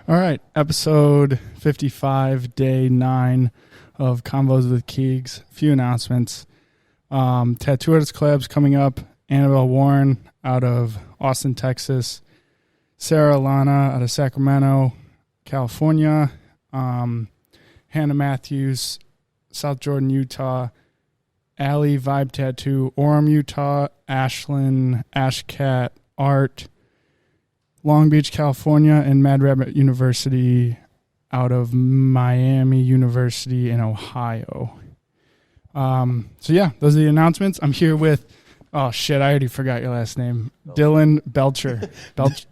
All right, episode 55, day 9 of Convos with KEEGS. A few announcements. Tattoo Artist Collabs coming up. Annabelle Warren out of Austin, Texas. Sarah Alana out of Sacramento, California. Hannah Matthews, South Jordan, Utah. Allie Vibe Tattoo, Orem, Utah. Ashlyn, Ashcat Art, Long Beach, California, and Mad Rabbit University out of Miami University in Ohio. So yeah, those are the announcements. I'm here with, oh shit, I already forgot your last name. Dylan Belcher.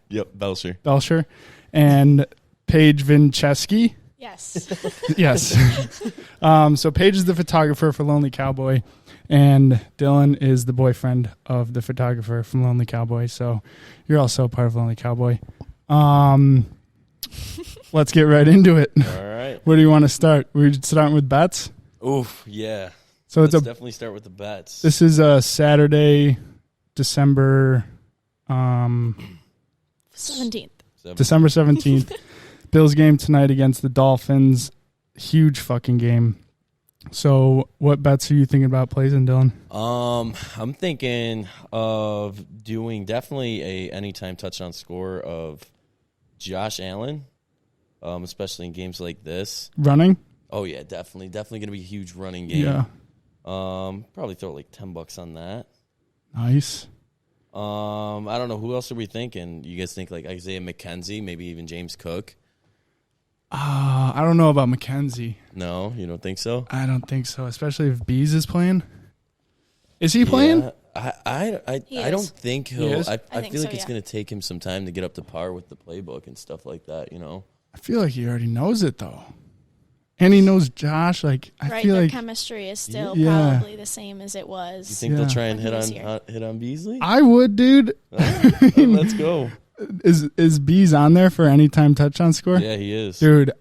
Yep, Belcher. Belcher. And Paige Vinceski. Yes. Yes. So Paige is the photographer for Lonely Cowboy, and Dylan is the boyfriend of the photographer from Lonely Cowboy. So you're also part of Lonely Cowboy. Let's get right into it. All right. Where do you want to start? We're starting with bets. Oof, yeah. So Let's definitely start with the bets. This is a Saturday, December 17th. December 17th. Bills game tonight against the Dolphins. Huge fucking game. So what bets are you thinking about placing, Dylan? I'm thinking of doing definitely a anytime touchdown score of Josh Allen, especially in games like this. Running? Oh yeah, definitely going to be a huge running game. Yeah. Probably throw like $10 on that. Nice. I don't know, who else are we thinking? You guys think like Isaiah McKenzie, maybe even James Cook? I don't know about McKenzie. No, you don't think so? I don't think so, especially if Bees is playing. Is he playing? I don't think he'll. I think feel so, like it's going to take him some time to get up to par with the playbook and stuff like that, you know? I feel like he already knows it, though. And he knows Josh. Like, I feel their like chemistry is still Yeah. probably the same as it was. You think they'll try and hit on Beasley? I would, dude. Let's go. Is Bees on there for anytime touchdown score? Yeah, he is. Dude,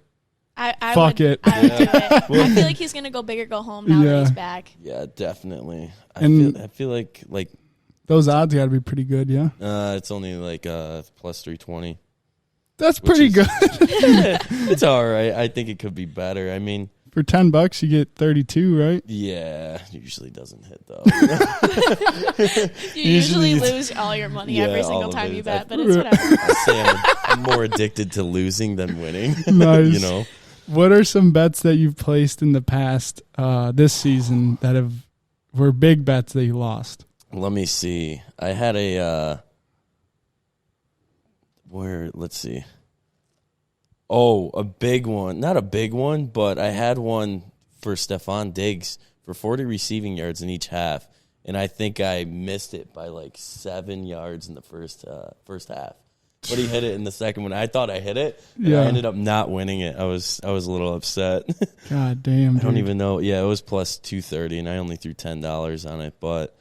I fuck would, it. I would do it. I feel like he's going to go big or go home now that he's back. Yeah, definitely. And I feel like those odds got to be pretty good, yeah? it's only like plus 320. That's pretty good. It's all right. I think it could be better. I mean, for $10, you get 32, right? yeah, usually doesn't hit though. You usually lose all your money every single time you bet, but it's whatever. I say I'm more addicted to losing than winning. Nice. You know? What are some bets that you've placed in the past this season that were big bets that you lost? Let me see. I had let's see. Oh, a big one. Not a big one, but I had one for Stephon Diggs for 40 receiving yards in each half, and I think I missed it by like 7 yards in the first half. But he hit it in the second one. I thought I hit it, and I ended up not winning it. I was a little upset. God damn, dude. I don't even know. Yeah, it was plus 230, and I only threw $10 on it. But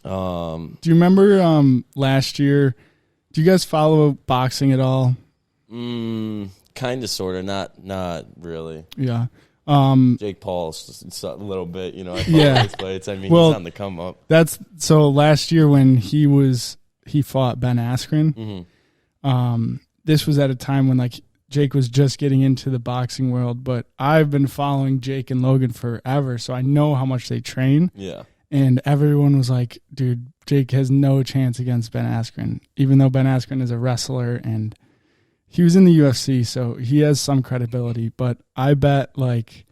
do you remember last year? Do you guys follow boxing at all? Kind of, sort of, not really. Yeah. Jake Paul's just a little bit, you know. I Yeah. his fights. I mean, Well, he's on the come up. That's so. Last year when he fought Ben Askren. This was at a time when like Jake was just getting into the boxing world, but I've been following Jake and Logan forever, so I know how much they train. Yeah. And everyone was like, dude, Jake has no chance against Ben Askren, even though Ben Askren is a wrestler and he was in the UFC, so he has some credibility. But I bet like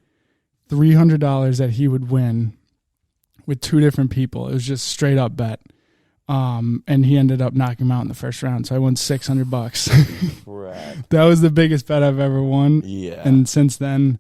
$300 that he would win with 2 different people. It was just straight up bet. And he ended up knocking him out in the first round. So I won $600. Right. That was the biggest bet I've ever won. Yeah. And since then,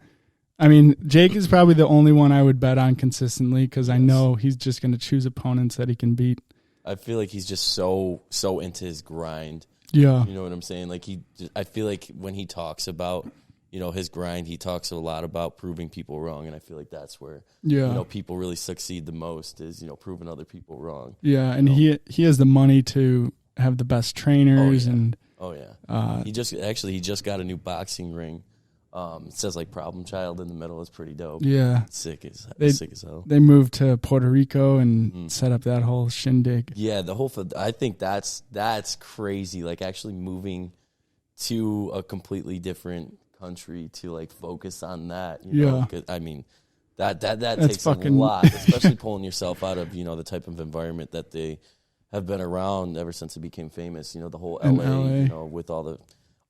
I mean, Jake is probably the only one I would bet on consistently because I know he's just going to choose opponents that he can beat. I feel like he's just so into his grind. Yeah. You know what I'm saying? Like I feel like when he talks about, you know, his grind, he talks a lot about proving people wrong, and I feel like that's where you know, people really succeed the most is, you know, proving other people wrong. Yeah, and he has the money to have the best trainers and he just got a new boxing ring. It says like Problem Child in the middle. Is pretty dope. Yeah, sick as hell. They moved to Puerto Rico and set up that whole shindig. Yeah, I think that's crazy. Like actually moving to a completely different country to like focus on that. You know? 'Cause, I mean, that takes a lot, especially pulling yourself out of, you know, the type of environment that they have been around ever since it became famous. You know, the whole LA. You know, with all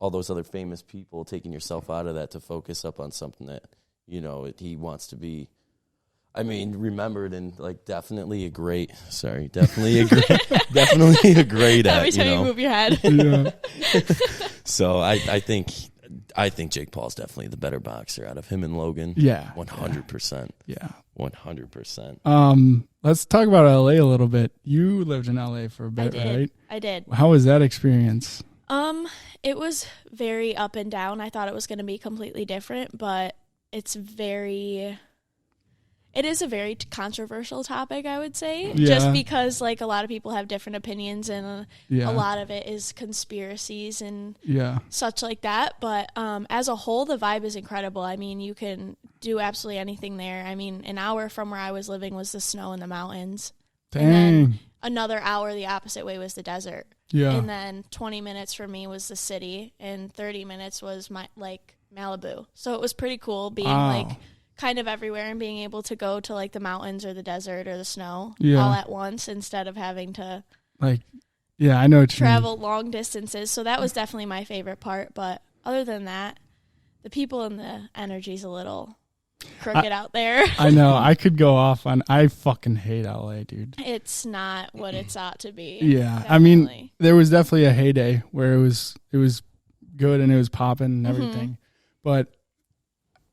those other famous people, taking yourself out of that to focus up on something that, you know, he wants to be, I mean, remembered and like definitely a great at, Every time you move your head. Yeah. So I think Jake Paul's definitely the better boxer out of him and Logan. Yeah. 100%. Yeah. 100%. Let's talk about LA a little bit. You lived in LA for a bit, right? I did. How was that experience? It was very up and down. I thought it was going to be completely different, but it is a very controversial topic, I would say, just because like a lot of people have different opinions and a lot of it is conspiracies and such like that. But as a whole, the vibe is incredible. I mean, you can do absolutely anything there. I mean, an hour from where I was living was the snow in the mountains. Dang. And then another hour the opposite way was the desert. Yeah. And then 20 minutes for me was the city, and 30 minutes was Malibu. So it was pretty cool being like kind of everywhere and being able to go to like the mountains or the desert or the snow all at once instead of having to I know what travel long distances. So that was definitely my favorite part. But other than that, the people and the energy's a little crooked out there. I know. I could go off on. I fucking hate LA, dude. It's not what it's ought to be. Yeah, definitely. I mean, there was definitely a heyday where it was good and it was popping and everything, but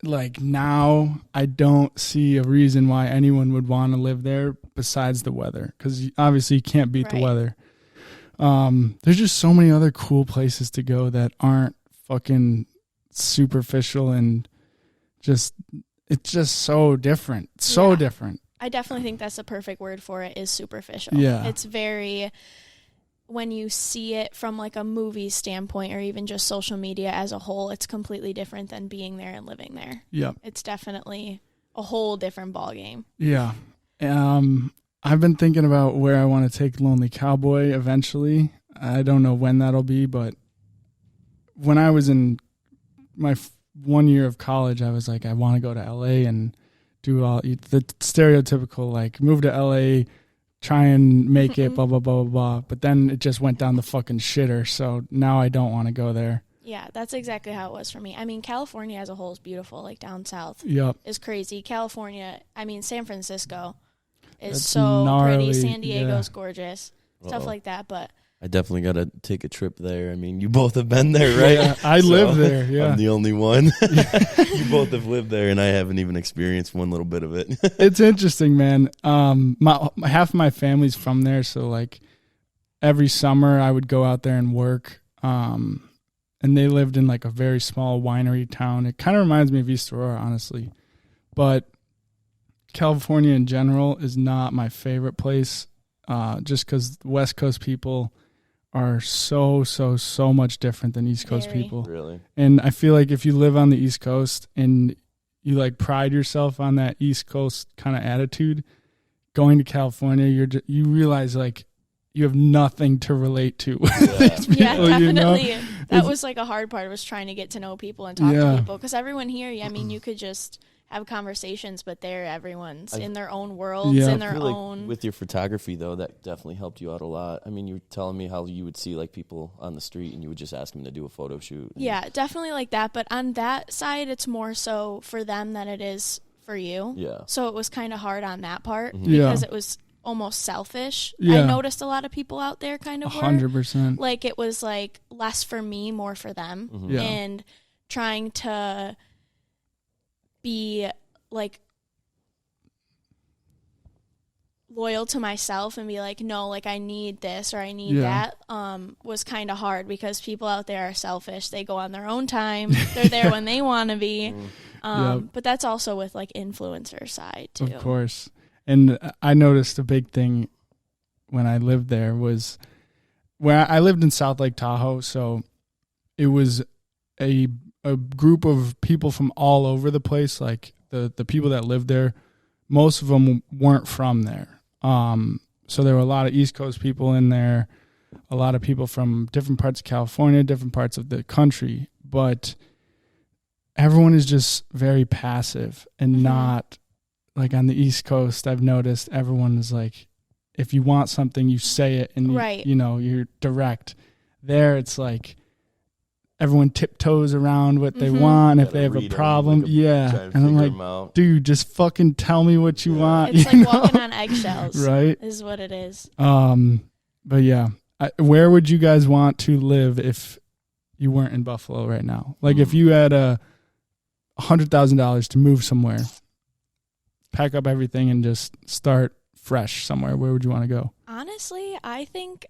like now, I don't see a reason why anyone would want to live there besides the weather, because obviously you can't beat the weather. There's just so many other cool places to go that aren't fucking superficial and just. It's just so different. So different. I definitely think that's the perfect word for it, is superficial. Yeah. It's very, when you see it from like a movie standpoint or even just social media as a whole, it's completely different than being there and living there. Yeah. It's definitely a whole different ballgame. Yeah. I've been thinking about where I want to take Lonely Cowboy eventually. I don't know when that'll be, but when I was in my 1 year of college, I was like, I want to go to LA and do all the stereotypical, like, move to LA, try and make it, blah, blah, blah, blah, blah. But then it just went down the fucking shitter. So now I don't want to go there. Yeah, that's exactly how it was for me. I mean, California as a whole is beautiful, like down south. Yep. Is crazy. California, I mean, San Francisco is That's so gnarly. pretty. San Diego's gorgeous. Stuff like that, but I definitely got to take a trip there. I mean, you both have been there, right? Yeah, I live there, yeah. I'm the only one. You both have lived there, and I haven't even experienced one little bit of it. It's interesting, man. Half of my family's from there, so, like, every summer I would go out there and work, and they lived in, like, a very small winery town. It kind of reminds me of East Aurora, honestly. But California in general is not my favorite place, just because West Coast people are so much different than East Coast people. Really? And I feel like if you live on the East Coast and you like pride yourself on that East Coast kind of attitude, going to California, you realize like you have nothing to relate to. Yeah, definitely. You know? That was like a hard part, was trying to get to know people and talk to people, because everyone here, I mean, you could just have conversations, but everyone's in their own worlds, in their own. Like with your photography, though, that definitely helped you out a lot. I mean, you were telling me how you would see like people on the street and you would just ask them to do a photo shoot. Yeah, definitely like that. But on that side, it's more so for them than it is for you. Yeah. So it was kind of hard on that part because it was almost selfish. Yeah. I noticed a lot of people out there kind of 100%. Like it was like less for me, more for them, and trying to be like loyal to myself and be like, no, like I need this or I need that, was kind of hard, because people out there are selfish. They go on their own time. They're there when they want to be. But that's also with like influencer side too. Of course. And I noticed a big thing when I lived there was where I lived in South Lake Tahoe. So it was a group of people from all over the place. Like the people that lived there, most of them weren't from there. So there were a lot of East Coast people in there, a lot of people from different parts of California, different parts of the country, but everyone is just very passive and not like on the East Coast. I've noticed everyone is like, if you want something, you say it and you know, you're direct. There it's like everyone tiptoes around what they want if they have a problem. And I'm like, dude, just fucking tell me what you want. It's like walking on eggshells. Right? Is what it is. But yeah, where would you guys want to live if you weren't in Buffalo right now? Like if you had $100,000 to move somewhere, pack up everything and just start fresh somewhere, where would you want to go? Honestly, I think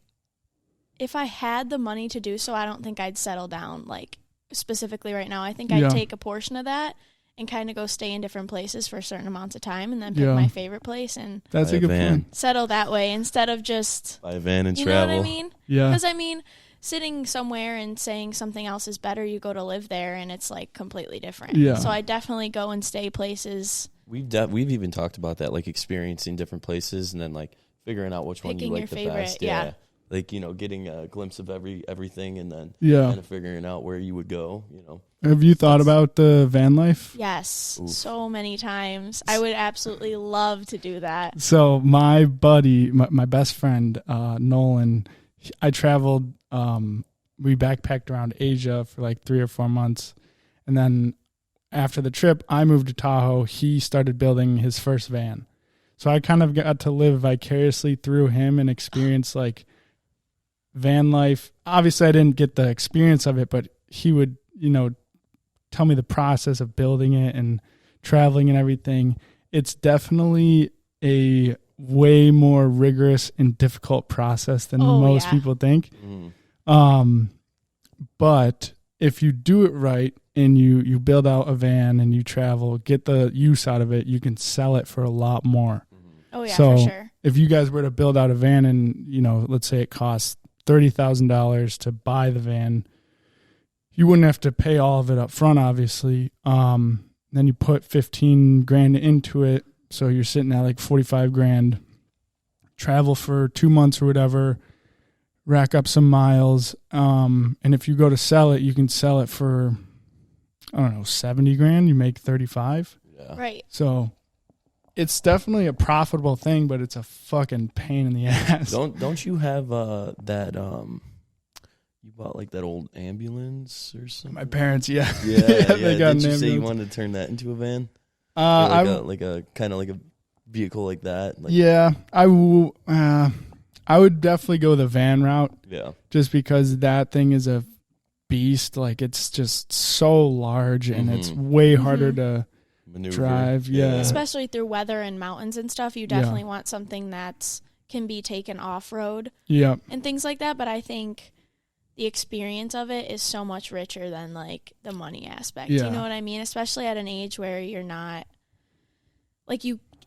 if I had the money to do so, I don't think I'd settle down like specifically right now. I think I'd take a portion of that and kind of go stay in different places for certain amounts of time and then pick my favorite place and that's a good point. Settle that way instead of just buy a van and travel. You know what I mean? Yeah. Because I mean, sitting somewhere and saying something else is better, you go to live there and it's like completely different. Yeah. So I definitely go and stay places. We've even talked about that, like experiencing different places and then like figuring out which one you like the best. Yeah. Like, you know, getting a glimpse of everything and then kind of figuring out where you would go, you know. Have you thought about the van life? Yes, so many times. I would absolutely love to do that. So my buddy, my best friend, Nolan, I traveled, we backpacked around Asia for like 3 or 4 months. And then after the trip, I moved to Tahoe. He started building his first van. So I kind of got to live vicariously through him and experience like van life. Obviously, I didn't get the experience of it, but he would, you know, tell me the process of building it and traveling and everything. It's definitely a way more rigorous and difficult process than most people think. But if you do it right and you build out a van and you travel, get the use out of it, you can sell it for a lot more. Oh yeah, so for sure. If you guys were to build out a van and, you know, let's say it costs $30,000 to buy the van, you wouldn't have to pay all of it up front, obviously. Then you put 15 grand into it. So you're sitting at like 45 grand, travel for 2 months or whatever, rack up some miles. And if you go to sell it, you can sell it for, I don't know, 70 grand, you make 35. Yeah. Right. So it's definitely a profitable thing, but it's a fucking pain in the ass. Don't you have that you bought like that old ambulance or something? My parents, yeah. Yeah. They got Did an you ambulance. say you wanted to turn that into a van? Like a kind of like a vehicle like that? Like, yeah, I would definitely go the van route. Yeah. Just because that thing is a beast. Like, it's just so large and it's way harder to maneuver. Drive. Yeah. Especially through weather and mountains and stuff. You definitely want something that can be taken off-road. Yeah. And things like that. But I think the experience of it is so much richer than, like, the money aspect. Yeah. You know what I mean? Especially at an age where you're not, like,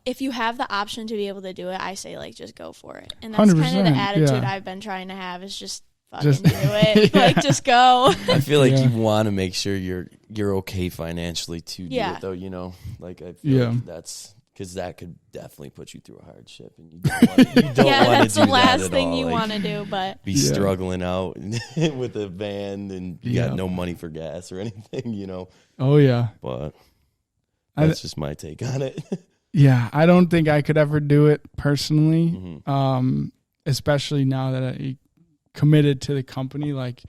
if you have the option to be able to do it, I say, like, just go for it. And that's kind of the attitude I've been trying to have is just fucking do it. Like, just go. I feel like you want to make sure you're okay financially to do it, though, you know? Like, I feel like that's... Because that could definitely put you through a hardship, and you don't want to do that's the last that thing all. you like, want to do. But be struggling out with a van, and you got no money for gas or anything, you know. Oh yeah, but that's just my take on it. Yeah, I don't think I could ever do it personally, especially now that I committed to the company. Like,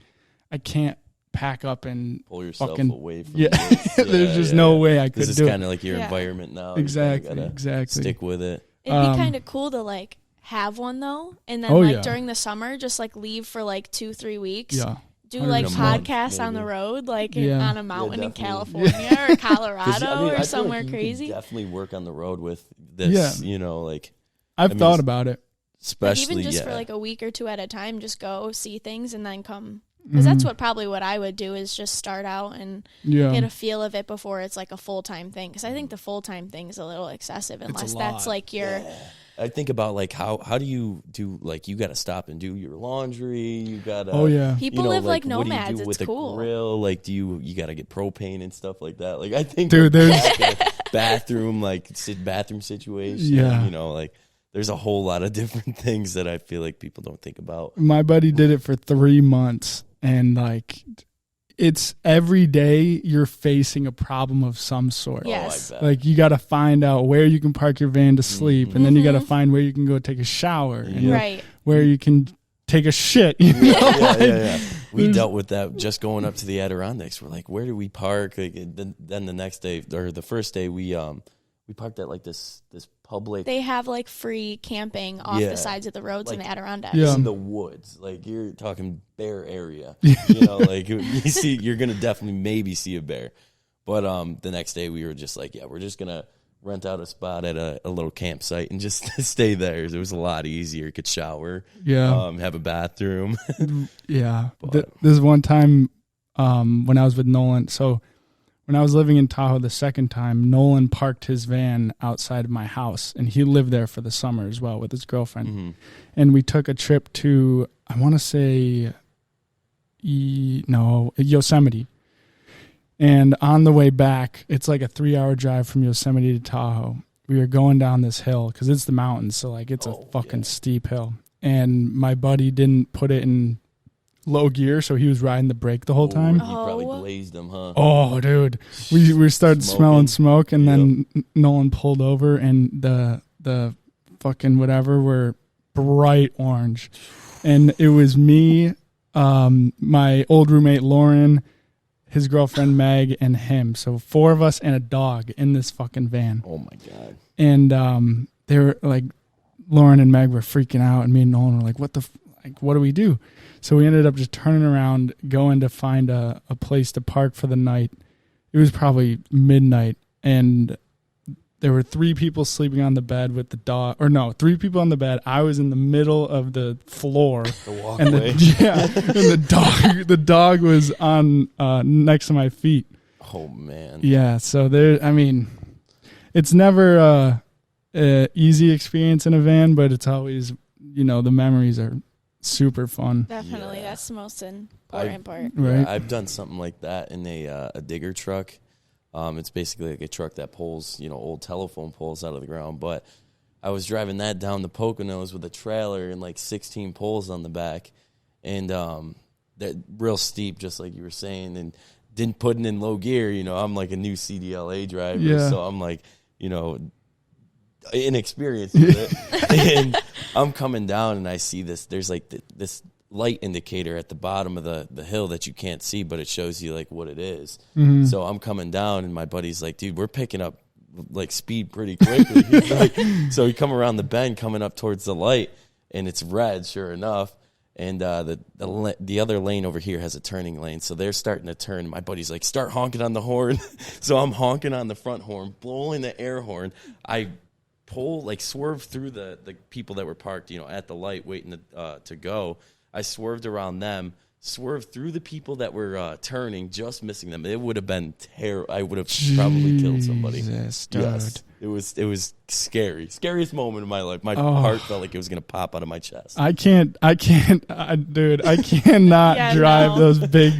I can't pack up and pull yourself fucking, away from there's just no way I could do it. This is kind of like your environment now. Exactly. Stick with it. It'd be kind of cool to, like, have one, though, and then, during the summer, just, like, leave for, like, 2-3 weeks. Yeah. Do, like, podcasts on the road, like, on a mountain in California or Colorado or somewhere crazy. You could definitely work on the road with this, you know, like. I've thought about it. Especially, even just for, like, a week or two at a time, just go see things and then come. Because that's probably what I would do is just start out and get a feel of it before it's like a full-time thing. Because I think the full-time thing is a little excessive unless that's like your... Yeah. I think about like how do you do, like, you got to stop and do your laundry. You got to... Oh, yeah. People live like nomads. What do you do with it's cool. a grill? Like, you got to get propane and stuff like that. Like, I think... Dude, there's... bathroom situation. Yeah. You know, like... there's a whole lot of different things that I feel like people don't think about. My buddy did it for 3 months, and like, it's every day you're facing a problem of some sort. Yes. Oh, I bet. Like, you got to find out where you can park your van to sleep, and then you got to find where you can go take a shower, and right, where you can take a shit. You know? Yeah. We dealt with that just going up to the Adirondacks. We're like, where do we park? Like, then the next day, or the first day, we parked at like this public. They have like free camping off the sides of the roads in the Adirondacks. Yeah. In the woods, like you're talking bear area. You know, like you're gonna definitely maybe see a bear. But the next day we were just like, we're just gonna rent out a spot at a little campsite and just stay there. It was a lot easier. You could shower, have a bathroom. This one time when I was with Nolan, so when I was living in Tahoe the second time, Nolan parked his van outside of my house, and he lived there for the summer as well with his girlfriend. Mm-hmm. And we took a trip to, I want to say, Yosemite. And on the way back, it's like a 3-hour drive from Yosemite to Tahoe. We were going down this hill because it's the mountains, so like it's a fucking steep hill. And my buddy didn't put it in low gear, so he was riding the brake the whole time. You probably glazed him, huh? Oh, dude. We started smelling smoke, and then Nolan pulled over, and the fucking whatever were bright orange. And it was me, my old roommate Lauren, his girlfriend Meg, and him. So 4 of us and a dog in this fucking van. Oh, my God. And they were like, Lauren and Meg were freaking out, and me and Nolan were like, what do we do? So we ended up just turning around, going to find a place to park for the night. It was probably midnight, and there were 3 people sleeping on the bed with the dog. Or no, 3 people on the bed. I was in the middle of the floor. The walkway. And the dog was on next to my feet. Oh, man. Yeah, so it's never a easy experience in a van, but it's always, the memories are super fun. Definitely. That's the most important part. Right. Yeah, I've done something like that in a digger truck. It's basically like a truck that pulls, old telephone poles out of the ground. But I was driving that down the Poconos with a trailer and like 16 poles on the back. And that real steep, just like you were saying, and didn't put it in low gear. I'm like a new CDLA driver. So I'm like, inexperienced with it. And I'm coming down and I see this. There's like this light indicator at the bottom of the hill that you can't see, but it shows you like what it is. Mm-hmm. So I'm coming down and my buddy's like, dude, we're picking up like speed pretty quickly. So we come around the bend coming up towards the light and it's red, sure enough. And the other lane over here has a turning lane. So they're starting to turn. My buddy's like, start honking on the horn. So I'm honking on the front horn, blowing the air horn. I swerve through the people that were parked, at the light waiting to go. I swerved around them, swerved through the people that were turning, just missing them. It would have been terrible. I would have probably killed somebody. Yes, it was scary. Scariest moment of my life. My heart felt like it was going to pop out of my chest. I cannot drive those big,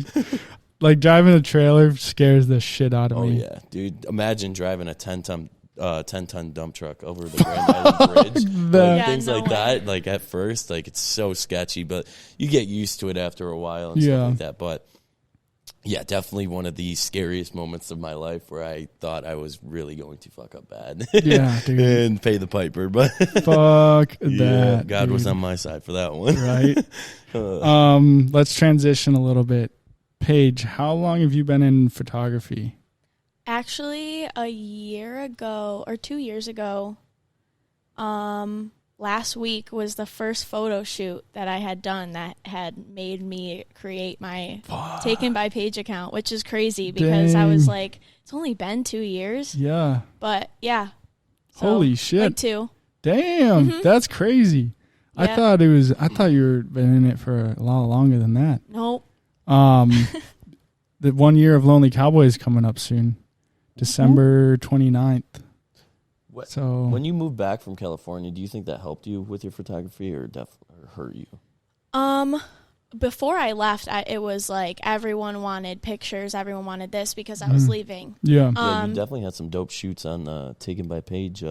like driving a trailer scares the shit out of me. Oh yeah, dude. Imagine driving a 10-ton dump truck over the Grand Island Bridge. Things like that. Like at first, like it's so sketchy, but you get used to it after a while and stuff like that. But yeah, definitely one of the scariest moments of my life where I thought I was really going to fuck up bad. Yeah, dude. And pay the piper. But fuck that. God was on my side for that one. Right. Let's transition a little bit. Paige, how long have you been in photography? Actually, a year ago or 2 years ago, last week was the first photo shoot that I had done that had made me create my Taken by Paige account, which is crazy because I was like, it's only been 2 years. Yeah. But yeah. So, holy shit. Like 2. Damn, that's crazy. Yep. I thought you were been in it for a lot longer than that. Nope. The 1 year of Lonely Cowboy is coming up soon. December 29th. So when you moved back from California, do you think that helped you with your photography or hurt you? Before I left, it was like everyone wanted pictures, everyone wanted this because I was leaving. Yeah. You definitely had some dope shoots on Taken by Paige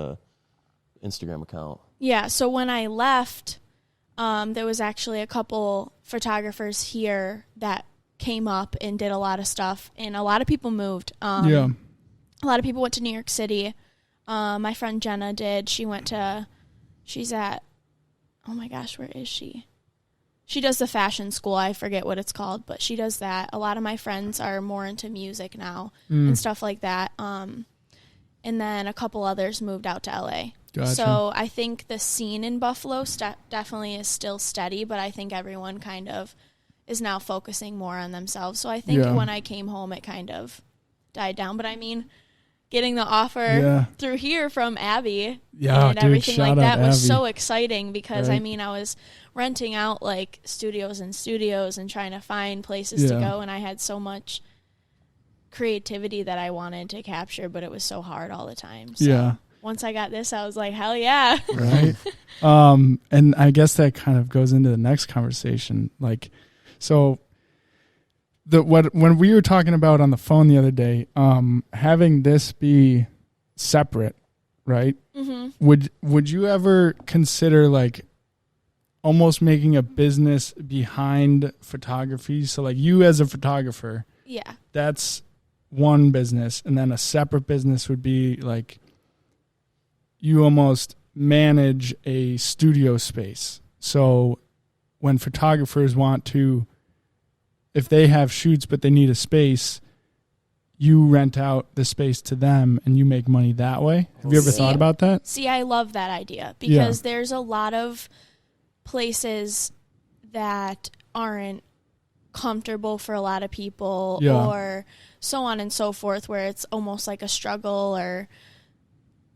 Instagram account. Yeah, so when I left, there was actually a couple photographers here that came up and did a lot of stuff, and a lot of people moved. A lot of people went to New York City. My friend Jenna did. She's at, oh my gosh, where is she? She does the fashion school. I forget what it's called, but she does that. A lot of my friends are more into music now and stuff like that. And then a couple others moved out to LA. Gotcha. So I think the scene in Buffalo definitely is still steady, but I think everyone kind of is now focusing more on themselves. So I think when I came home, it kind of died down. But I mean, getting the offer through here from Abby and everything like that was so exciting because, I mean, I was renting out like studios and trying to find places to go, and I had so much creativity that I wanted to capture, but it was so hard all the time. So once I got this, I was like, hell yeah. Right. And I guess that kind of goes into the next conversation. Like, so when we were talking about on the phone the other day, having this be separate, right? Mm-hmm. Would you ever consider like almost making a business behind photography? So like you as a photographer, that's one business, and then a separate business would be like you almost manage a studio space. So when photographers want to, if they have shoots but they need a space, you rent out the space to them and you make money that way. Have you ever thought about that? See, I love that idea because there's a lot of places that aren't comfortable for a lot of people or so on and so forth, where it's almost like a struggle or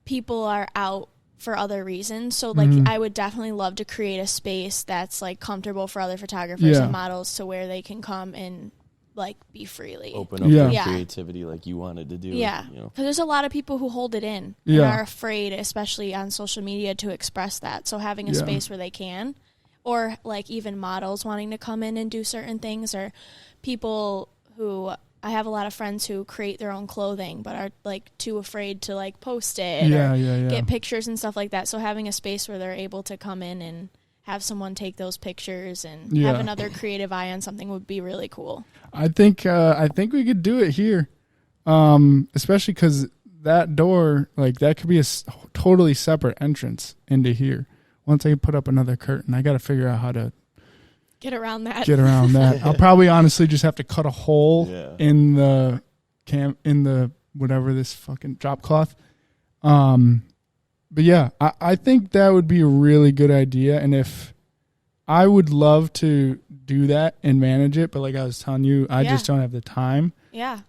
people are out for other reasons. So like I would definitely love to create a space that's like comfortable for other photographers and models to where they can come and like be freely open up their creativity like you wanted to do. Because there's a lot of people who hold it in and are afraid, especially on social media, to express that. So having a space where they can, or like even models wanting to come in and do certain things, or people who, I have a lot of friends who create their own clothing but are like too afraid to like post it or get pictures and stuff like that. So having a space where they're able to come in and have someone take those pictures and have another creative eye on something would be really cool. I think we could do it here, especially because that door, like that could be a totally separate entrance into here. Once I put up another curtain, I got to figure out how to get around that. I'll probably honestly just have to cut a hole in the whatever this fucking drop cloth. But yeah, I think that would be a really good idea. And if I would love to do that and manage it, but like I was telling you, I just don't have the time. Yeah.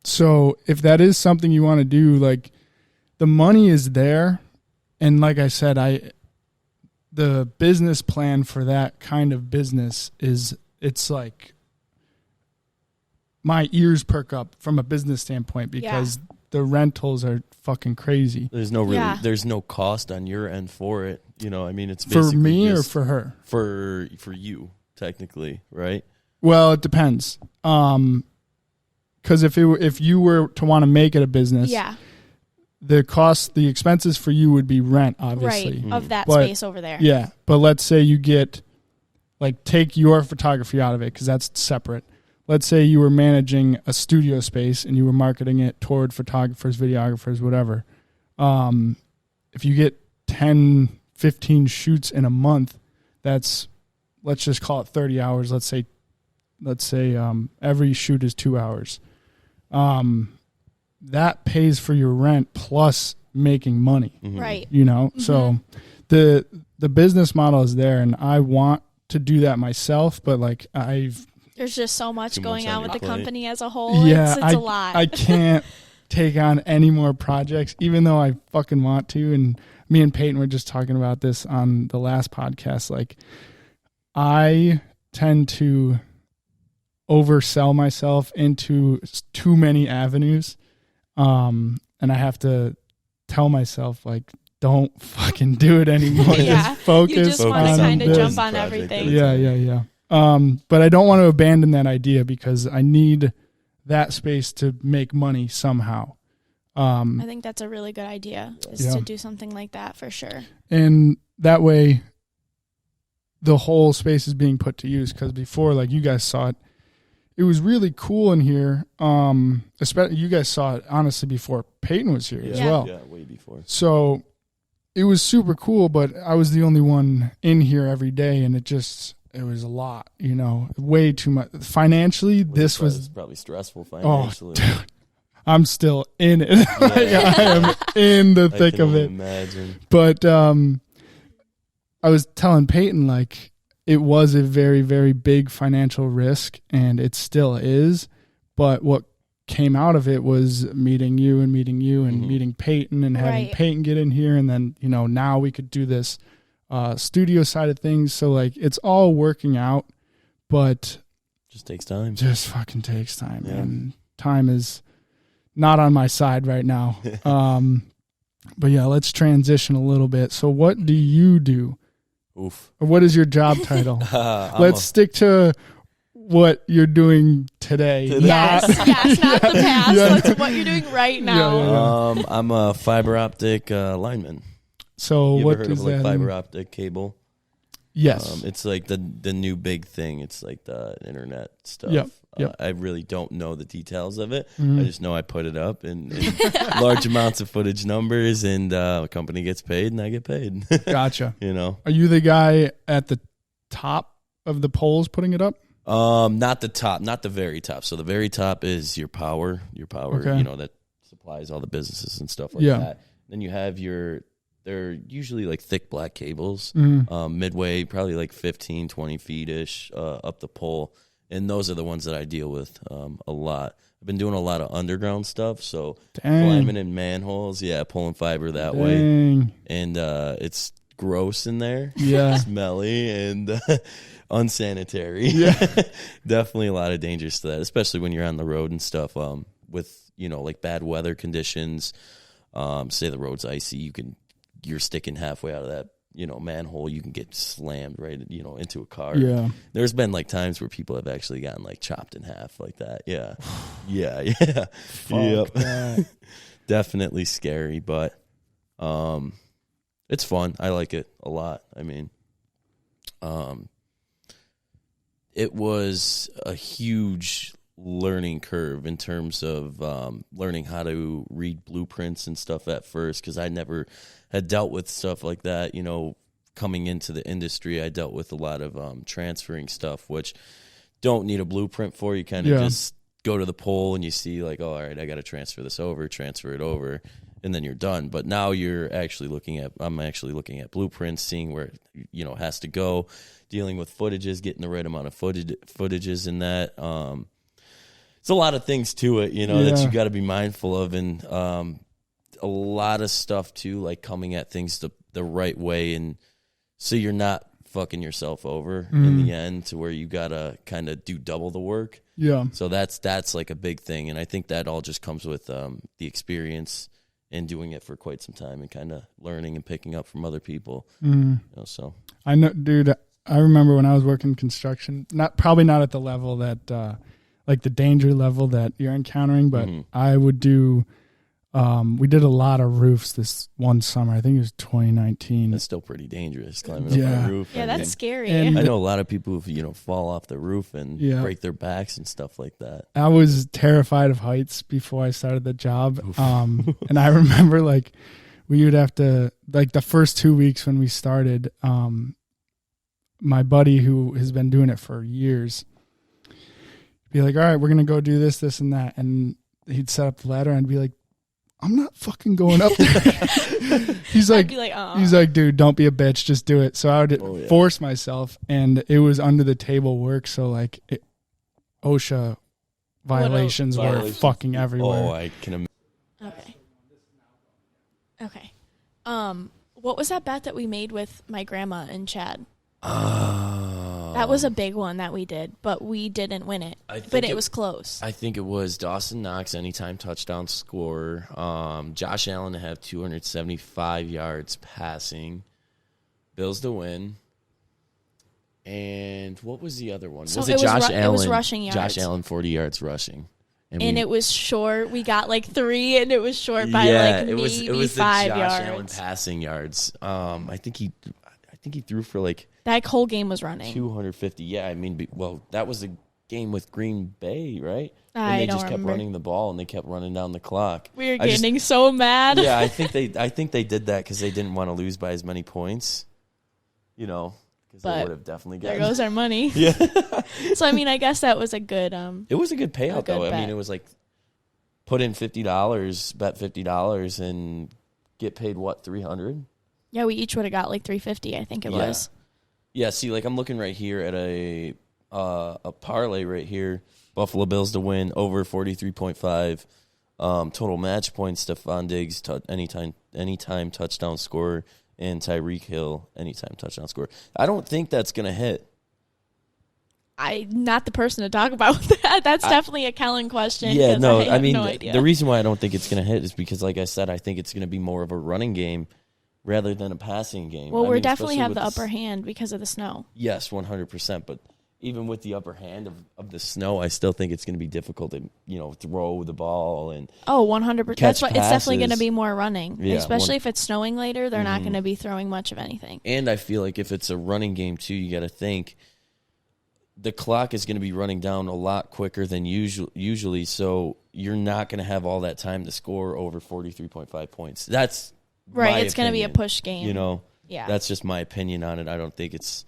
So if that is something you want to do, like the money is there. And like I said, the business plan for that kind of business is, it's like my ears perk up from a business standpoint because the rentals are fucking crazy. There's no cost on your end for it. You know, I mean, it's for me or for her? For you, technically, right? Well, it depends. Because if you were to want to make it a business, the expenses for you would be rent, obviously. Right, of that space over there. Yeah, but let's say you get, like, take your photography out of it because that's separate. Let's say you were managing a studio space and you were marketing it toward photographers, videographers, whatever. If you get 10, 15 shoots in a month, that's, let's just call it 30 hours. Let's say every shoot is 2 hours. That pays for your rent plus making money. Mm-hmm. Right. You know? Mm-hmm. So the business model is there, and I want to do that myself, but like there's just so much going on with the company as a whole. Yeah, it's a lot. I can't take on any more projects, even though I fucking want to. And me and Peyton were just talking about this on the last podcast. Like, I tend to oversell myself into too many avenues. And I have to tell myself, like, don't fucking do it anymore. Just focus. You just want to kind of jump on everything. Yeah. But I don't want to abandon that idea because I need that space to make money somehow. I think that's a really good idea, is to do something like that for sure. And that way, the whole space is being put to use, because before, like you guys saw it, it was really cool in here. Especially you guys saw it honestly before Peyton was here as well. Yeah, way before. So it was super cool, but I was the only one in here every day, and it was a lot, way too much. Financially, this was probably stressful financially. Oh, dude, I'm still in it. I am in the thick of it. Imagine. But I was telling Peyton, like, it was a very, very big financial risk, and it still is. But what came out of it was meeting you and meeting Peyton and having Peyton get in here. And then, now we could do this studio side of things. So, like, it's all working out, but just takes time. Just fucking takes time. Yeah. And time is not on my side right now. But yeah, let's transition a little bit. So what do you do? Oof. Or what is your job title? Let's stick to what you're doing today. Yes, not the past. That's what you're doing right now. I'm a fiber optic lineman. So you what ever heard is of, like, that? fiber optic cable? Yes. It's like the new big thing. It's like the internet stuff. Yep. I really don't know the details of it. I just know I put it up in large amounts of footage numbers, and a company gets paid and I get paid. Gotcha. Are you the guy at the top of the poles putting it up? Not the top, not the very top. So the very top is your power, okay. That supplies all the businesses and stuff like that. Then you have they're usually like thick black cables, midway, probably like 15, 20 feet-ish up the pole. And those are the ones that I deal with a lot. I've been doing a lot of underground stuff, so climbing in manholes, pulling fiber that way. And it's gross in there, smelly and unsanitary. Definitely a lot of dangers to that, especially when you're on the road and stuff with, like bad weather conditions. Say the road's icy, you're sticking halfway out of that manhole, you can get slammed right into a car. There's been like times where people have actually gotten like chopped in half like that. Definitely scary, but it's fun. I like it a lot. I mean, it was a huge learning curve in terms of learning how to read blueprints and stuff at first, because I never had dealt with stuff like that. Coming into the industry, I dealt with a lot of transferring stuff, which don't need a blueprint for. You kind of just go to the pole and you see like, oh, all right, I got to transfer it over, and then you're done. But now I'm actually looking at blueprints, seeing where it has to go, dealing with footages, getting the right amount of footages in that. It's a lot of things to it, that you got to be mindful of, and a lot of stuff too, like coming at things the right way, and so you're not fucking yourself over in the end, to where you gotta kind of do double the work. So that's like a big thing, and I think that all just comes with the experience and doing it for quite some time, and kind of learning and picking up from other people. So I know, dude. I remember when I was working construction, probably not at the level that. Like the danger level that you're encountering, but I would do, we did a lot of roofs this one summer. I think it was 2019. That's still pretty dangerous, climbing up on a roof. Yeah, that's scary. And I know a lot of people who, fall off the roof and break their backs and stuff like that. I was terrified of heights before I started the job. And I remember like we would have to, like the first 2 weeks when we started, my buddy who has been doing it for years, be like, all right, we're going to go do this, this, and that. And he'd set up the ladder, and I'd be like, I'm not fucking going up there. He's like, dude, don't be a bitch. Just do it. So I would force myself, and it was under the table work. So like OSHA violations were fucking everywhere. Oh, I can imagine. Okay. What was that bet that we made with my grandma and Chad? That was a big one that we did, but we didn't win it. But it was close. I think it was Dawson Knox, anytime touchdown scorer. Josh Allen to have 275 yards passing. Bills to win. And what was the other one? So was it Josh Allen? It was rushing yards. Josh Allen, 40 yards rushing. And it was short. We got like 3, and it was short by like maybe 5 yards. It was the Josh Allen passing yards. I think he threw for like that whole game was running 250. Yeah, I mean, that was a game with Green Bay, right? And they just kept running the ball, and they kept running down the clock. We were getting so mad. Yeah, I think they did that because they didn't want to lose by as many points. You know. Because they would have definitely gotten. There goes our money. Yeah. So, I mean, I guess that was a good... it was a good payout, though. Bet. I mean, it was like put in $50, bet $50, and get paid, what, $300? Yeah, we each would have got like $350, I think it was. Yeah, see, like I'm looking right here at a parlay right here. Buffalo Bills to win, over 43.5. Total match points, Stephon Diggs, anytime touchdown scorer. And Tyreek Hill, anytime touchdown score. I don't think that's going to hit. I'm not the person to talk about that. That's definitely a Kellen question. Yeah, no, I mean, no idea. The reason why I don't think it's going to hit is because, like I said, I think it's going to be more of a running game rather than a passing game. Well, we definitely have the upper hand because of the snow. Yes, 100%. But even with the upper hand of the snow, I still think it's going to be difficult to, throw the ball and 100%. That's why it's definitely going to be more running, yeah, especially if it's snowing later. They're not going to be throwing much of anything. And I feel like if it's a running game too, you got to think the clock is going to be running down a lot quicker than usually. So you're not going to have all that time to score over 43.5 points. That's right. It's going to be a push game. Yeah. That's just my opinion on it. I don't think it's,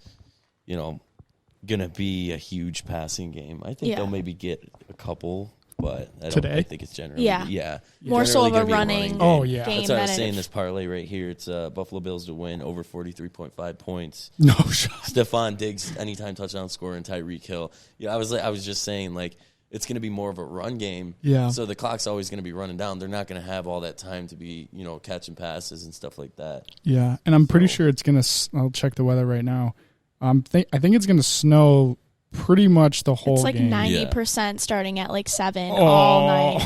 gonna be a huge passing game. I think they'll maybe get a couple, but I think it's generally more so of a running. Oh yeah, game that's what I was saying. This parlay right here, it's Buffalo Bills to win over 43.5 points. No shot. Stephon Diggs anytime touchdown scorer and Tyreek Hill. Yeah, I was just saying like it's gonna be more of a run game. Yeah. So the clock's always gonna be running down. They're not gonna have all that time to be catching passes and stuff like that. Yeah, and I'm pretty sure it's gonna. I'll check the weather right now. I think it's going to snow pretty much the whole game. It's like 90% starting at like 7 all night.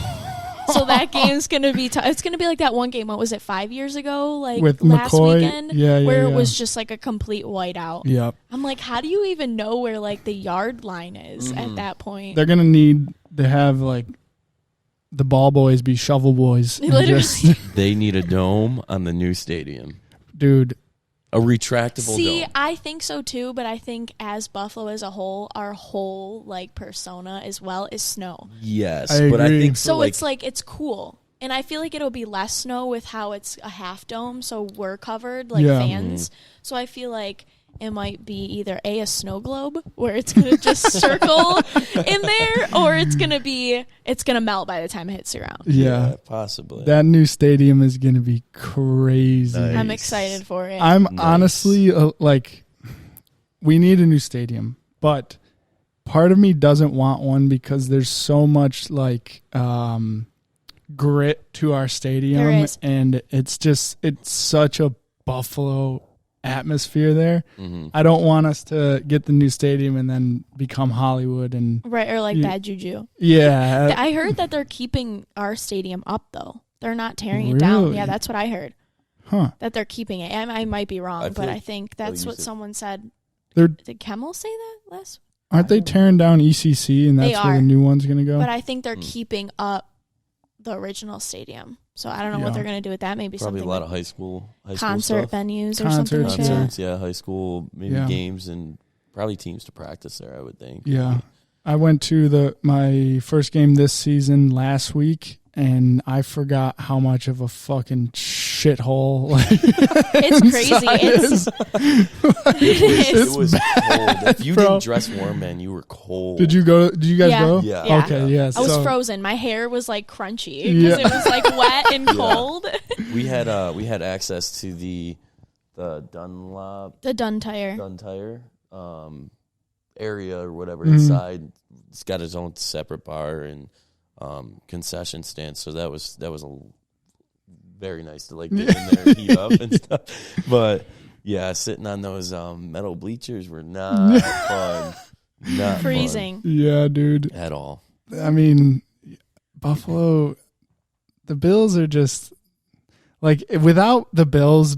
So that game's going to be it's going to be like that one game. What was it, 5 years ago? Like with last McCoy? Weekend? Where it was just like a complete whiteout. Yep. I'm like, how do you even know where like the yard line is at that point? They're going to need to have like the ball boys be shovel boys. Literally. They need a dome on the new stadium. Dude. A retractable dome. I think so too, but I think as Buffalo as a whole, our whole like persona as well is snow. Yes, I agree. So it's like it's cool. And I feel like it'll be less snow with how it's a half dome, so we're covered like fans. So I feel like it might be either a snow globe where it's gonna just circle in there, or it's gonna melt by the time it hits the ground. Yeah, possibly. That new stadium is gonna be crazy. Nice. I'm excited for it. I'm honestly like, we need a new stadium, but part of me doesn't want one because there's so much like grit to our stadium, and it's such a Buffalo atmosphere there. I don't want us to get the new stadium and then become Hollywood or like bad juju. Yeah, I heard that they're keeping our stadium up though. They're not tearing it down. Yeah, that's what I heard. Huh? That they're keeping it. I might be wrong, but I think that's what someone said. Did Kemmel say that last? Aren't they tearing down ECC and that's where the new one's gonna go? But I think they're keeping up the original stadium. So I don't know what they're going to do with that. Maybe probably something a lot like of high school concert stuff. Venues or something like that. Concerts, high school, maybe games, and probably teams to practice there, I would think. Yeah. I went to my first game this season last week, and I forgot how much of a fucking shithole. It's crazy. It was cold. If you didn't dress warm, man, you were cold. Did you go? Did you guys go? Yeah. Okay. Yeah. I was frozen. My hair was like crunchy because it was like wet and cold. We had access to the Dunlop. The Dun Tire area or whatever inside. It's got its own separate bar and concession stand, so that was a very nice to like get in there and heat up and stuff. But yeah, sitting on those metal bleachers were not fun. Not freezing. Fun. Yeah, dude. At all. I mean, Buffalo, the Bills are just like, without the Bills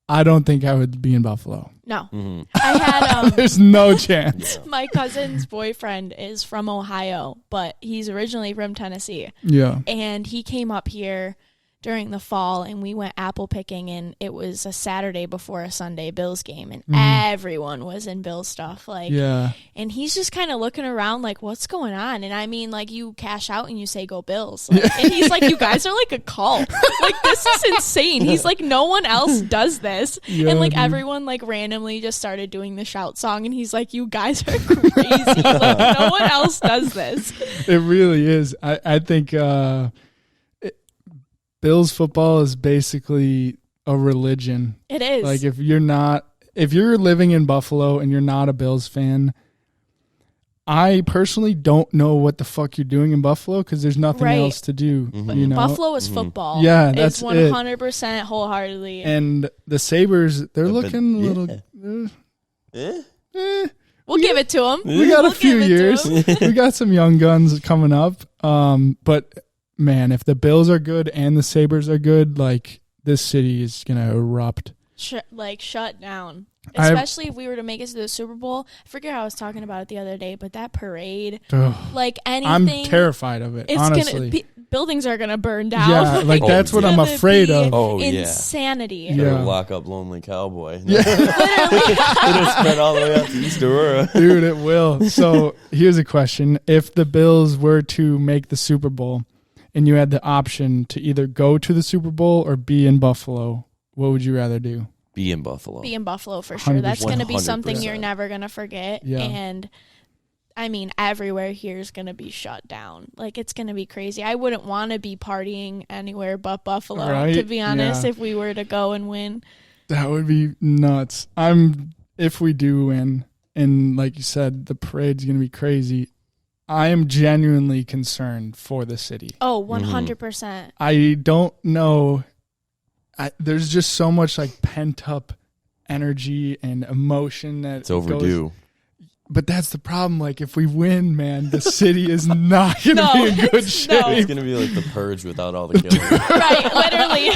I don't think I would be in Buffalo. No. Mm-hmm. I had there's no chance. My cousin's boyfriend is from Ohio, but he's originally from Tennessee. Yeah. And he came up here during the fall, and we went apple picking, and it was a Saturday before a Sunday Bills game, and everyone was in Bills stuff. Like, yeah. And he's just kind of looking around like, what's going on? And I mean, like, you cash out and you say, go Bills. Like, and he's like, you guys are like a cult. Like, this is insane. He's like, no one else does this. Yeah, and, like, everyone, like, randomly just started doing the shout song, and he's like, you guys are crazy. Like, no one else does this. It really is. I think Bills football is basically a religion. It is. Like, if you're living in Buffalo and you're not a Bills fan, I personally don't know what the fuck you're doing in Buffalo because there's nothing else to do. You know? Buffalo is football. Yeah, that's it's 100% wholeheartedly. And the Sabres, they're looking a little. We'll give it to them. We got a few years. We got some young guns coming up. But man, if the Bills are good and the Sabres are good, like, this city is gonna erupt. Shut down. Especially if we were to make it to the Super Bowl. I forget how I was talking about it the other day, but that parade, like anything. I'm terrified of it, honestly. Buildings are going to burn down. Yeah, like that's what I'm afraid of. Oh, insanity. Yeah. Lock up Lonely Cowboy. Yeah. Literally. It'll spread all the way out to East Aurora. Dude, it will. So here's a question. If the Bills were to make the Super Bowl and you had the option to either go to the Super Bowl or be in Buffalo, what would you rather do? Be in Buffalo. Be in Buffalo for sure. 100%. That's going to be something you're never going to forget. Yeah. And I mean, everywhere here is going to be shut down. Like, it's going to be crazy. I wouldn't want to be partying anywhere but Buffalo, right? To be honest, if we were to go and win. That would be nuts. If we do win, and like you said, the parade's going to be crazy, I am genuinely concerned for the city. Oh, 100%. I don't know. There's just so much like pent up energy and emotion that it's overdue. But that's the problem. Like, if we win, man, the city is not going to be in good shape. No. It's going to be like the Purge without all the killing. Right, literally.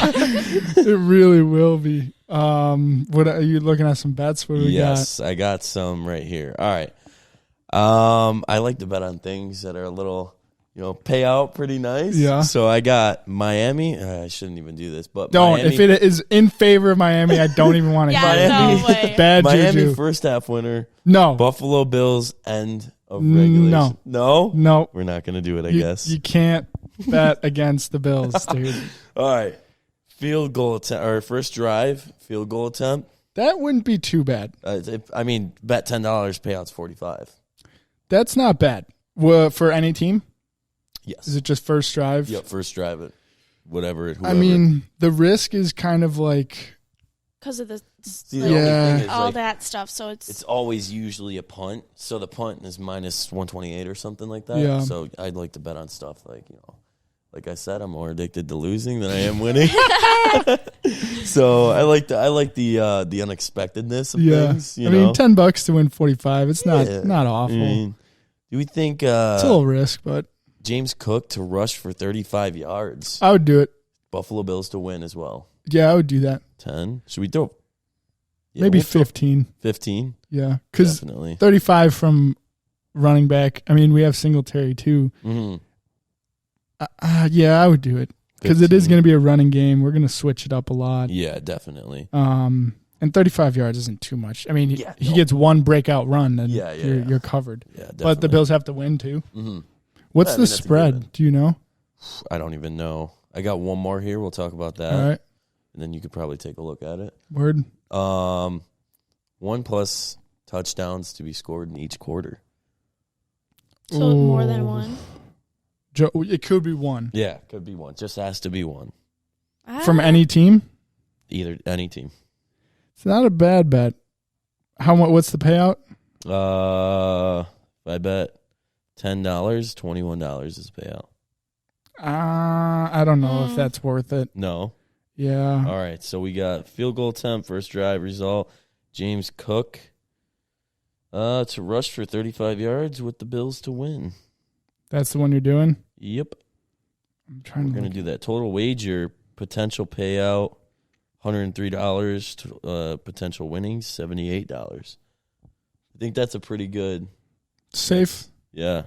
It really will be. What are you looking at? Some bets? What do we got? Yes, I got some right here. All right. I like to bet on things that are a little, pay out pretty nice. Yeah. So I got Miami. I shouldn't even do this, but don't. Miami, if it is in favor of Miami, I don't even want to. Miami, no way. Bad Miami juju. First half winner. No. Buffalo Bills end of regulation. No. We're not going to do it. I guess you can't bet against the Bills, dude. All right. Field goal attempt or first drive field goal attempt. That wouldn't be too bad. Bet $10, payouts $45. That's not bad. For any team? Yes. Is it just first drive? Yep, first drive it. Whoever. I mean, the risk is kind of like... Because of the all that stuff. So it's always usually a punt. So the punt is minus 128 or something like that. Yeah. So I'd like to bet on stuff like I said, I'm more addicted to losing than I am winning. So I like the unexpectedness of things. I mean, $10 to win 45. It's not awful. Do we think it's a little risk, but James Cook to rush for 35 yards? I would do it. Buffalo Bills to win as well. Yeah, I would do that. 10. Should we throw? Yeah, maybe 15. 15. Yeah, because 35 from running back. I mean, we have Singletary too. Mm-hmm. Yeah, I would do it because it is going to be a running game. We're going to switch it up a lot. Yeah, definitely. And 35 yards isn't too much. I mean, he gets one breakout run, and you're covered. Yeah, definitely. But the Bills have to win too. Mm-hmm. What's the spread? Do you know? I don't even know. I got one more here. We'll talk about that. All right. And then you could probably take a look at it. Word. 1+ touchdowns to be scored in each quarter. So more than one? It could be one. Yeah, could be one. Just has to be one. From any team? Any team. It's not a bad bet. What's the payout? If I bet $10, $21 is the payout. I don't know if that's worth it. No. Yeah. All right, so we got field goal attempt, first drive result. James Cook to rush for 35 yards with the Bills to win. That's the one you're doing? Yep. We're going to do that. Total wager, potential payout, $103 to potential winnings, $78. I think that's a pretty good. Safe. Yeah.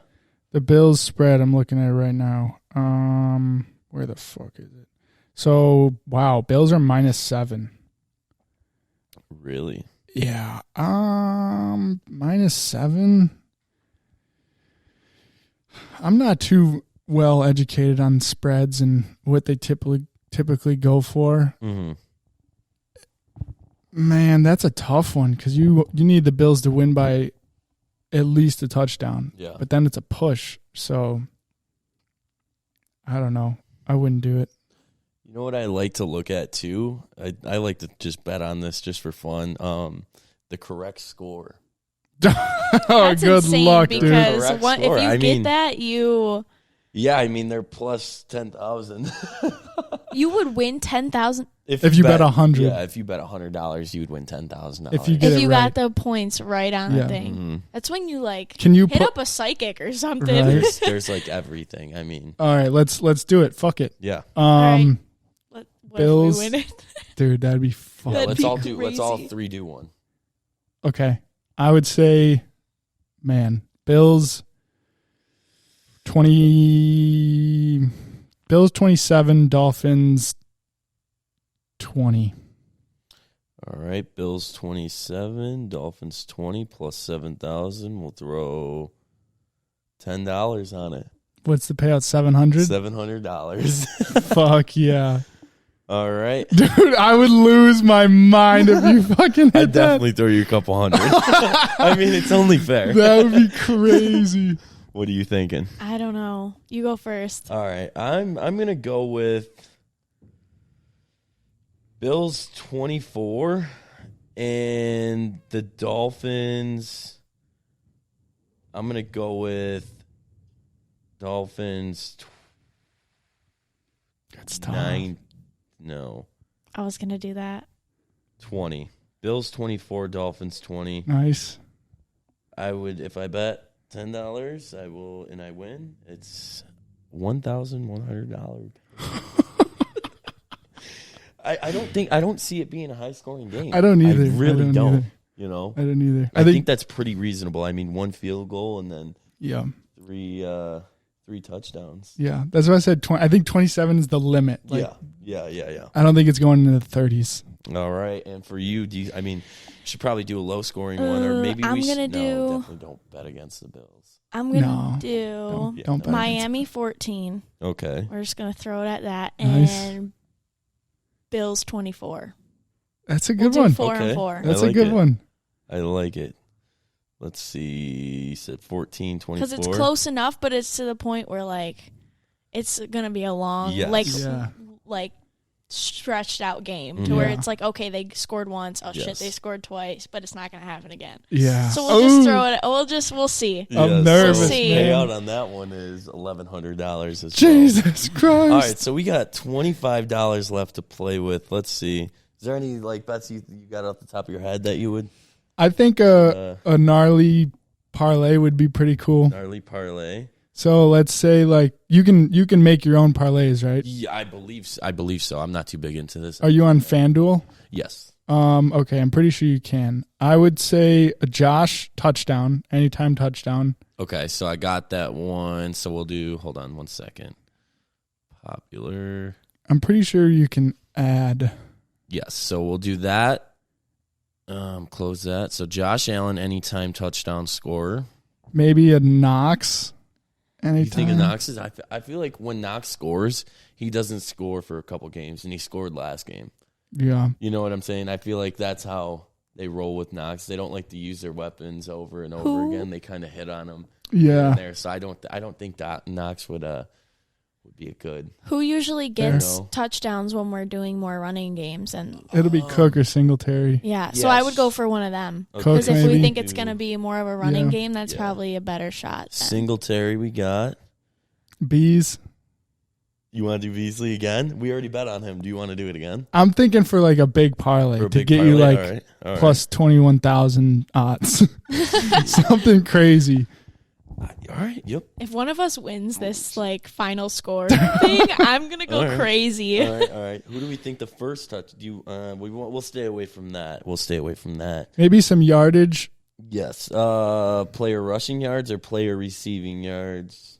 The Bills spread, I'm looking at it right now. Where the fuck is it? So, wow, Bills are -7. Really? Yeah. -7. I'm not too well educated on spreads and what they typically go for. Mm-hmm. Man, that's a tough one because you need the Bills to win by at least a touchdown. Yeah. But then it's a push. So, I don't know. I wouldn't do it. You know what I like to look at too? I like to just bet on this just for fun. The correct score. That's good luck, dude. Because if you get that, you... Yeah, I mean, they're plus 10,000. You would win 10,000? If you bet 100. Yeah, if you bet $100, you would win $10,000. If you got the points right on the thing. Mm-hmm. That's when you hit up a psychic or something. Right? There's like everything. I mean. All right, let's do it. Fuck it. Yeah. Right. What Bills. If we win it? Dude, that'd be fun. Yeah, let's all three do one. Okay. I would say, man, Bills 27, Dolphins 20. All right, Bills 27, Dolphins 20 plus 7,000. We'll throw $10 on it. What's the payout? 700? $700. Fuck yeah. All right. Dude, I would lose my mind if you fucking hit I'd definitely throw you a couple hundred. I mean, it's only fair. That would be crazy. What are you thinking? I don't know. You go first. All right. I'm going to go with Bills 24 and the Dolphins. I'm going to go with Dolphins That's tough. 9. No. I was going to do that. 20. Bills 24, Dolphins 20. Nice. I would, if I bet $10, I will, and I win, it's $1,100. I don't see it being a high scoring game. I don't either. I really don't. Either. You know? I don't either. I think that's pretty reasonable. I mean, one field goal and then three touchdowns. Yeah, that's why I said 20. I think 27 is the limit. Yeah. I don't think it's going into the 30s. All right, and for you, you should probably do a low scoring one, or maybe definitely don't bet against the Bills. I'm gonna do don't bet Miami 14. Okay, we're just gonna throw it at that, nice. And Bills 24. That's a good we'll one. 4 and 4. That's a good one. I like it. Let's see. You said 14, 24. Because it's close enough, but it's to the point where it's gonna be a long, stretched out game to where it's okay, they scored once. Oh shit, they scored twice, but it's not gonna happen again. Yeah. So we'll just throw it. We'll see. I'm nervous. We'll see. Payout on that one is $1,100 as well. Jesus Christ! All right, so we got $25 left to play with. Let's see. Is there any bets you got off the top of your head that you would? I think a gnarly parlay would be pretty cool. Gnarly parlay. So let's say you can make your own parlays, right? Yeah, I believe so. I'm not too big into this. Are you on FanDuel? Yes. Okay, I'm pretty sure you can. I would say a Josh touchdown, anytime touchdown. Okay, so I got that one. So we'll do. Hold on 1 second. Popular. I'm pretty sure you can add. Yes, so we'll do that. Close that. So Josh Allen, anytime touchdown scorer. Maybe a Knox. Anytime. You think of Knox's? I feel like when Knox scores, he doesn't score for a couple games, and he scored last game. Yeah. You know what I'm saying? I feel like that's how they roll with Knox. They don't like to use their weapons over and over again. They kind of hit on them. Yeah. There. So I don't think Knox would be a good. Who usually gets touchdowns when we're doing more running games? And it'll be Cook or Singletary. Yeah, so I would go for one of them. Because if we think it's going to be more of a running game, that's probably a better shot. Then. Singletary we got. Bees. You want to do Beasley again? We already bet on him. Do you want to do it again? I'm thinking for a big parlay to get you All right. plus 21,000 odds. Something crazy. All right. Yep. If one of us wins this like final score thing, I'm gonna go crazy. All right. Who do we think the first touch? Do you? We'll stay away from that. Maybe some yardage. Yes. Player rushing yards or player receiving yards.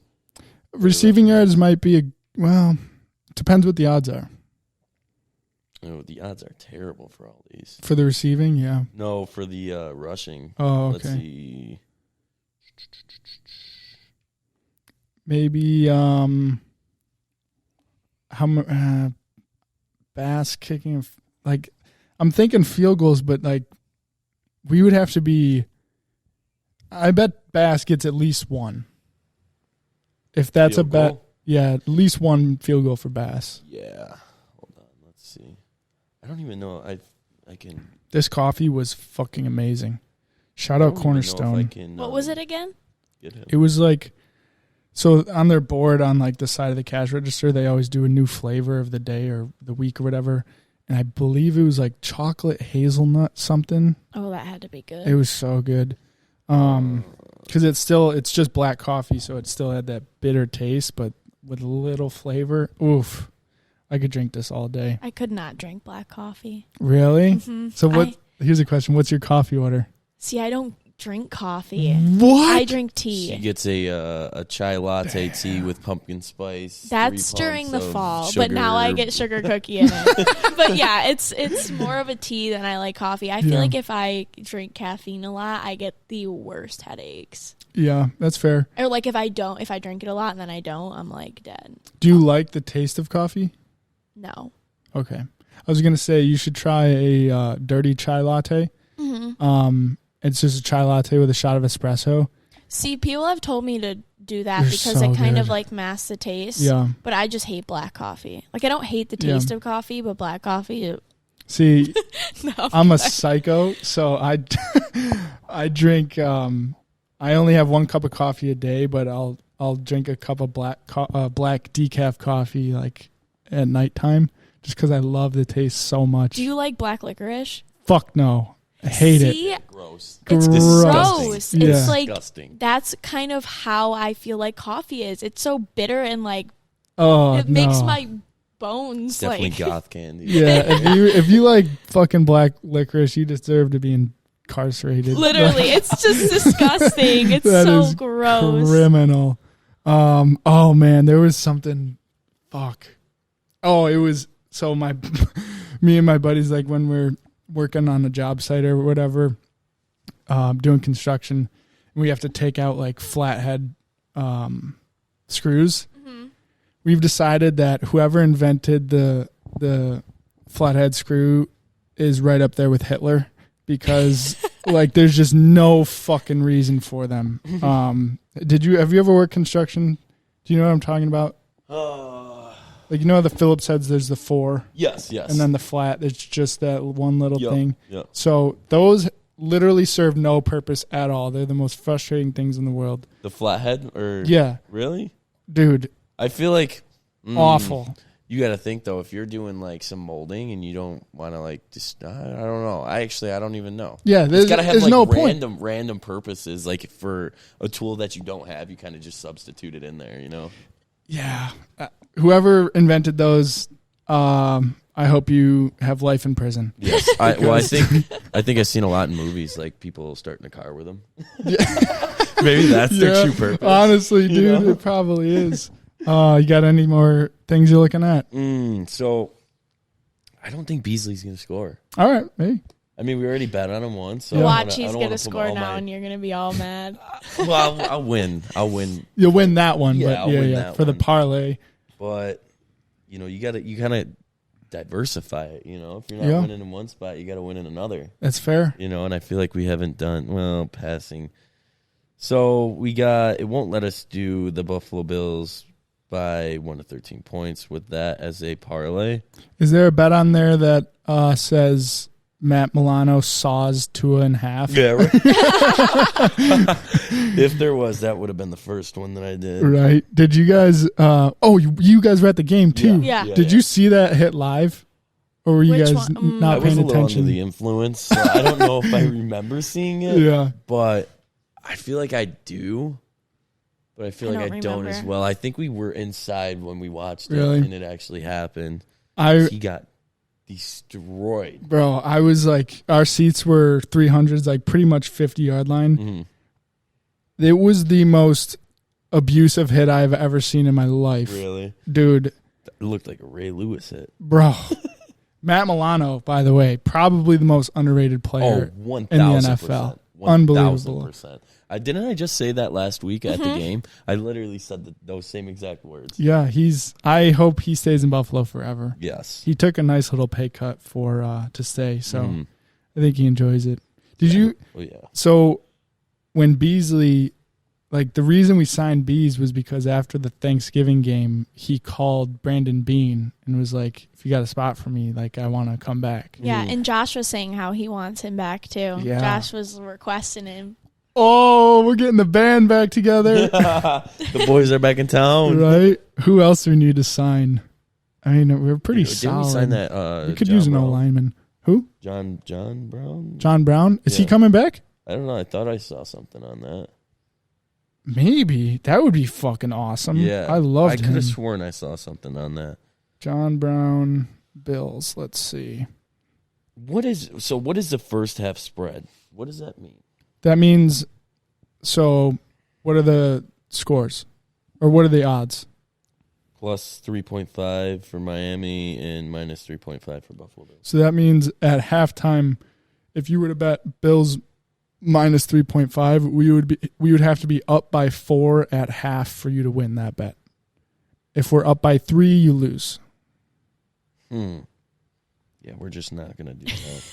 Receiving yards might be depends what the odds are. Oh, the odds are terrible for all these. For the receiving, yeah. No, for the rushing. Oh, okay. Let's see. Maybe Bass kicking, like, I'm thinking field goals, but like we would have to be. I bet Bass gets at least one. If that's field a bet, goal? Yeah, at least one field goal for Bass. Yeah. Hold on. Let's see. I don't even know. I can. This coffee was fucking amazing. Shout out Cornerstone. What was it again? It was like, so on their board on like the side of the cash register, they always do a new flavor of the day or the week or whatever. And I believe it was like chocolate hazelnut something. Oh, that had to be good. It was so good. Because it's just black coffee, so it still had that bitter taste, but with a little flavor. Oof. I could drink this all day. I could not drink black coffee. Really? Mm-hmm. So here's a question. What's your coffee order? See, I don't drink coffee. What? I drink tea. She gets a chai latte tea with pumpkin spice. That's during the fall, but now I get sugar cookie in it. But yeah, it's more of a tea than I like coffee. I feel like if I drink caffeine a lot, I get the worst headaches. Yeah, that's fair. Or like if I drink it a lot and then I don't, I'm like dead. Do you like the taste of coffee? No. Okay. I was going to say you should try a dirty chai latte. Mm-hmm. It's just a chai latte with a shot of espresso. See, people have told me to do that They're because so it kind good. of like masks the taste. Yeah. But I just hate black coffee. Like I don't hate the taste of coffee, but black coffee. See, no, I'm a psycho, so I drink. I only have 1 cup of coffee a day, but I'll drink a cup of black decaf coffee like at nighttime just because I love the taste so much. Do you like black licorice? Fuck no. I hate it. Gross. It's gross. Yeah. It's like disgusting. That's kind of how I feel like coffee is. It's so bitter and like it makes my bones definitely like goth candy. Yeah, if you like fucking black licorice, you deserve to be incarcerated. Literally, it's just disgusting. It's so gross. Criminal. Oh man, there was something. Fuck. Oh, it was so me and my buddies, like when we're working on a job site or whatever, doing construction, and we have to take out like flathead screws. Mm-hmm. We've decided that whoever invented the flathead screw is right up there with Hitler because like there's just no fucking reason for them. Have you ever worked construction? Do you know what I'm talking about? Like, you know how the Phillips heads, there's the 4? Yes. And then the flat, it's just that one little thing. Yep. So those literally serve no purpose at all. They're the most frustrating things in the world. The flathead? Yeah. Really? Dude. I feel like... awful. You got to think, though, if you're doing, like, some molding and you don't want to, like, just... I don't know. I don't even know. Yeah, there's got to have, like, no random purposes. Like, for a tool that you don't have, you kind of just substitute it in there, you know? Yeah. Whoever invented those, I hope you have life in prison. Yes. I think I've seen a lot in movies, like people starting a car with them. Maybe that's their true purpose. Honestly, dude, it probably is. You got any more things you're looking at? So, I don't think Beasley's going to score. All right, hey. I mean, we already bet on him once. So watch, he's going to score now, and you're going to be all mad. Well, I'll win. You'll win that one, I'll win that for one. the parlay. But you kind of diversify it. You know, if you're not winning in one spot, you got to win in another. That's fair. You know, and I feel like we haven't done passing. So we got. It won't let us do the Buffalo Bills by 1 to 13 points with that as a parlay. Is there a bet on there that says Matt Milano saws Tua in half? Yeah, right. If there was, that would have been the first one that I did. Right. Did you guys you guys were at the game too. Yeah. Did you see that hit live? Or were you Which guys one? not paying I was a little attention? under the influence, so I don't know if I remember seeing it. Yeah. But I feel like I do. But I feel like I don't as well. I think we were inside when we watched it, really? And it actually happened. He got destroyed. Bro, I was like, our seats were 300s, like pretty much 50-yard line. Mm-hmm. It was the most abusive hit I've ever seen in my life. Really? Dude. It looked like a Ray Lewis hit. Bro. Matt Milano, by the way, probably the most underrated player in the NFL. 1,000%. Unbelievable. Didn't I just say that last week at the game? I literally said those same exact words. Yeah, I hope he stays in Buffalo forever. Yes. He took a nice little pay cut to stay, so I think he enjoys it. Did you? Well, yeah. So when Beasley, like the reason we signed Bees was because after the Thanksgiving game, he called Brandon Bean and was like, if you got a spot for me, like I want to come back. Yeah, and Josh was saying how he wants him back too. Yeah. Josh was requesting him. Oh, we're getting the band back together. The boys are back in town. Right? Who else do we need to sign? I mean, we're pretty solid. Didn't we sign that? We could use an O-lineman. Who? John Brown? John Brown? Is he coming back? I don't know. I thought I saw something on that. Maybe. That would be fucking awesome. Yeah. I loved him. I could have sworn I saw something on that. John Brown, Bills. Let's see. What is the first half spread? What does that mean? That means, so what are the scores? Or what are the odds? Plus 3.5 for Miami and minus 3.5 for Buffalo Bills. So that means at halftime, if you were to bet Bills minus 3.5, we would have to be up by 4 at half for you to win that bet. If we're up by 3, you lose. Yeah, we're just not going to do that.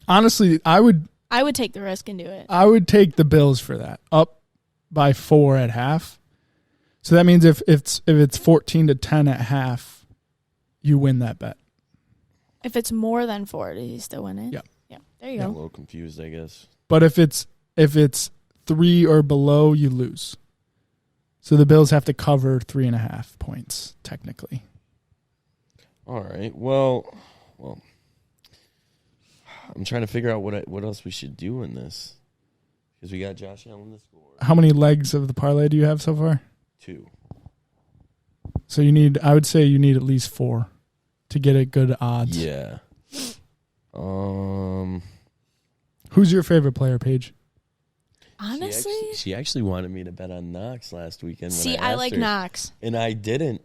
Honestly, I would take the risk and do it. I would take the Bills for that. Up by 4 at half. So that means if it's 14-10 at half, you win that bet. If it's more than 4, do you still win it? Yeah. Yeah. There you go. I'm a little confused, I guess. But if it's 3 or below, you lose. So the Bills have to cover 3.5 points, technically. All right. Well, I'm trying to figure out what else we should do in this, because we got Josh Allen to score. How many legs of the parlay do you have so far? 2. So I would say you need at least 4 to get a good odds. Yeah. Who's your favorite player, Paige? Honestly, she actually wanted me to bet on Knox last weekend. See, I like Knox, and I didn't.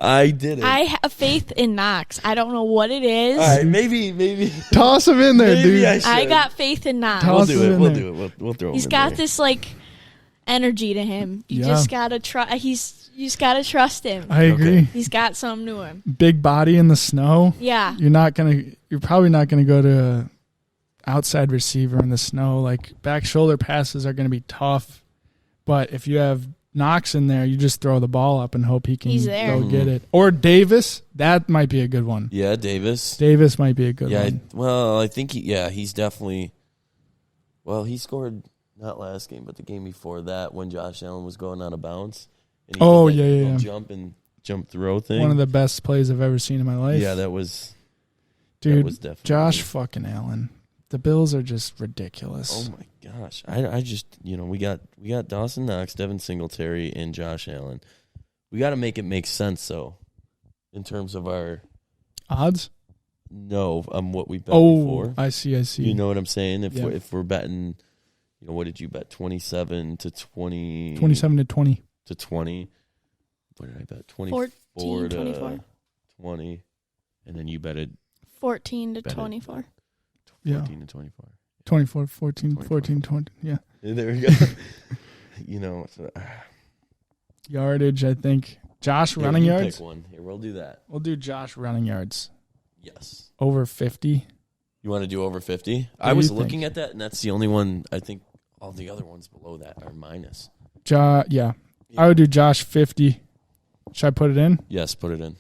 I didn't. I have faith in Knox. I don't know what it is. All right, maybe toss him in there, dude. I got faith in Knox. We'll do it. We'll throw him. He's got this like energy to him. You just gotta try. You just gotta trust him. I agree. Okay. He's got something to him. Big body in the snow. Yeah. You're probably not gonna go to outside receiver in the snow. Like back shoulder passes are going to be tough, but if you have Knox in there, you just throw the ball up and hope he can go get it. Or Davis, that might be a good one. Yeah, Davis might be a good one. I think he's definitely. Well, he scored not last game, but the game before that when Josh Allen was going out of bounds. And he did that jump throw thing. One of the best plays I've ever seen in my life. Yeah, that was. Dude, that was definitely Josh fucking Allen. The Bills are just ridiculous. Oh my gosh! I just we got Dawson Knox, Devin Singletary, and Josh Allen. We got to make it make sense though, in terms of our odds. No, what we bet before. I see. You know what I'm saying? If we're betting, what did you bet? 27 to 20. 27 to 20. To 20. What did I bet? 24 to 24. 20, and then you betted 14 to 24. 14 to 24. 24, 14, 20. Yeah. There we go. Yardage, I think. Josh running yards? Pick one. Here, we'll do that. We'll do Josh running yards. Yes. Over 50. You want to do over 50? I was looking at that, and that's the only one. I think all the other ones below that are minus. Yeah. I would do Josh 50. Should I put it in? Yes, put it in.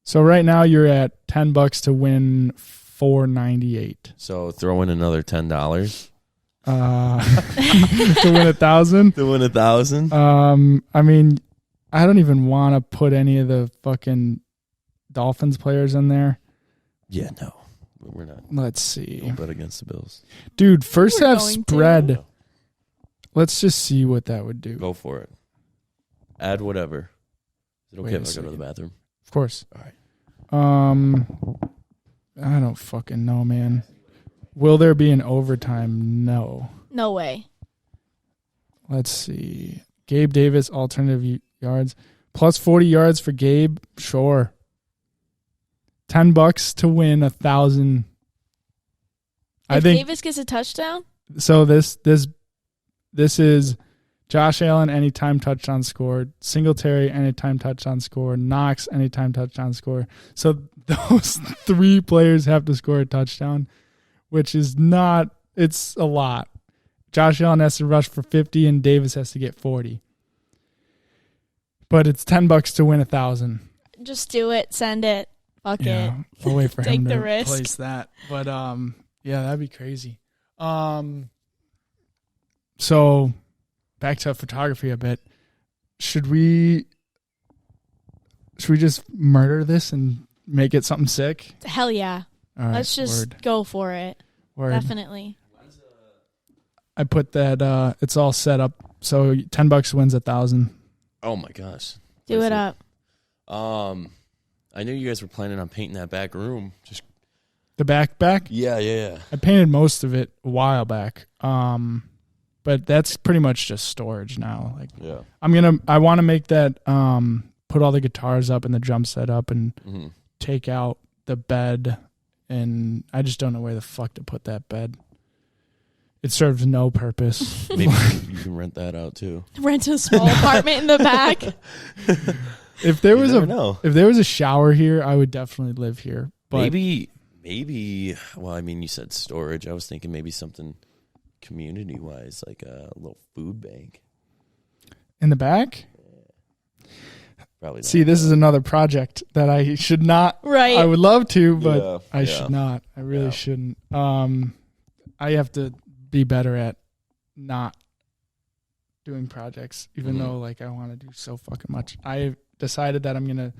So right now you're at $10 to win $4.98. So throw in another $10. To win 1,000. To win 1,000. I mean, I don't even want to put any of the fucking Dolphins players in there. Yeah, no, we're not. Let's see. Don't bet against the Bills, dude. First half spread. Let's just see what that would do. Go for it. Add whatever. Is it okay if I go to the bathroom? Of course. All right. I don't fucking know, man. Will there be an overtime? No. No way. Let's see. Gabe Davis, alternative yards. Plus 40 yards for Gabe. Sure. $10 to win 1,000. If Davis gets a touchdown? So this is Josh Allen, anytime touchdown scored. Singletary, anytime touchdown scored. Knox, anytime touchdown scored. So those 3 players have to score a touchdown, which is not, it's a lot. Josh Allen has to rush for 50 and Davis has to get 40. But it's $10 to win 1,000. Just do it. Send it. Fuck it. I'll wait for him to risk. place that. But yeah, that'd be crazy. So back to photography a bit. Should we just murder this and make it something sick? Hell yeah. All right, let's just go for it. Word. Definitely. I put that it's all set up. So $10 wins 1,000. Oh my gosh. Do it up. I knew you guys were planning on painting that back room. Just the back? Yeah. I painted most of it a while back. But that's pretty much just storage now. Like, yeah. I want to make that put all the guitars up and the drum set up and take out the bed, and I just don't know where the fuck to put that bed. It serves no purpose. Maybe you can rent that out too. Rent a small apartment in the back. If there was a shower here, I would definitely live here. But maybe. Well, I mean, you said storage. I was thinking maybe something community-wise, like a little food bank in the back. Probably not. See, this is another project that I should not. Right. I would love to, but I should not. I really shouldn't. I have to be better at not doing projects, even though like I want to do so fucking much. I decided that I'm gonna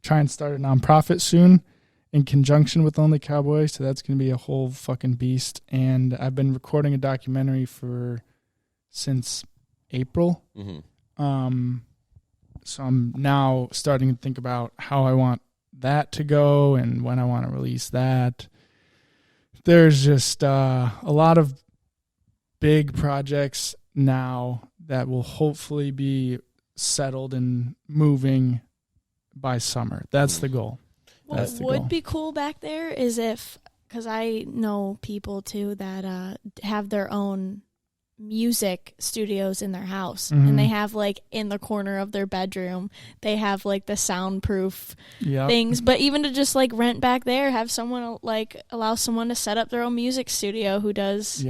try and start a nonprofit soon in conjunction with Only Cowboy, so that's gonna be a whole fucking beast. And I've been recording a documentary since April. So I'm now starting to think about how I want that to go and when I want to release that. There's just a lot of big projects now that will hopefully be settled and moving by summer. That's the goal. What would be cool back there is because I know people too that have their own music studios in their house, and they have like in the corner of their bedroom they have like the soundproof things, but even to just like rent back there, have someone like allow someone to set up their own music studio who does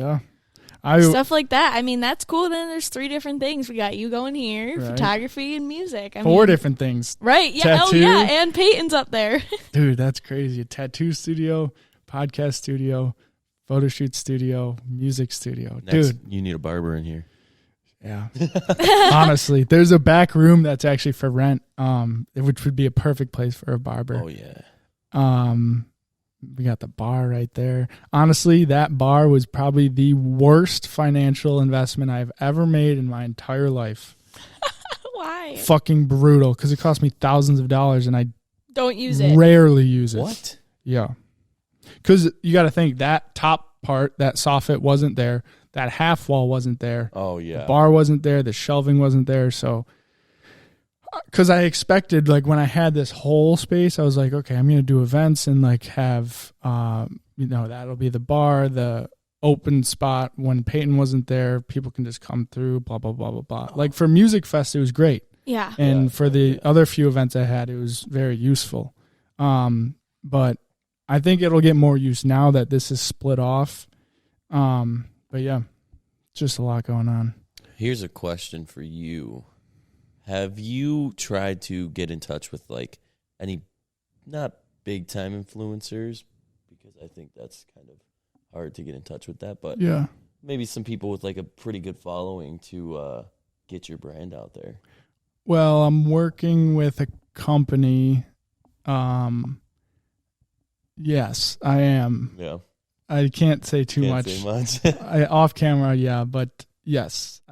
stuff like that. I mean, that's cool. Then there's 3 different things. We got you going here, photography and music. 4 different things. Right. Yeah. Tattoo. Oh yeah. And Peyton's up there. Dude, that's crazy. A tattoo studio, podcast studio, photo shoot studio, music studio. Dude, you need a barber in here. Yeah. Honestly, there's a back room that's actually for rent, which would be a perfect place for a barber. Oh yeah. We got the bar right there. Honestly, that bar was probably the worst financial investment I've ever made in my entire life. Why? Fucking brutal, because it cost me thousands of dollars and I don't use it. Rarely use it. What? Yeah. Because you got to think that top part, that soffit wasn't there. That half wall wasn't there. Oh, yeah. The bar wasn't there. The shelving wasn't there. So, because I expected, like, when I had this whole space, I was like, okay, I'm going to do events and, like, have, that'll be the bar, the open spot. When Peyton wasn't there, people can just come through, blah, blah, blah, blah, blah. Like, for Music Fest, it was great. Yeah. And for the other few events I had, it was very useful. But I think it'll get more use now that this is split off. But yeah, just a lot going on. Here's a question for you. Have you tried to get in touch with like any not big time influencers? Because I think that's kind of hard to get in touch with that, but yeah, maybe some people with like a pretty good following to get your brand out there. Well, I'm working with a company. Yes, I am. Yeah. I can't say too much. Say much. Off camera, yeah, but yes.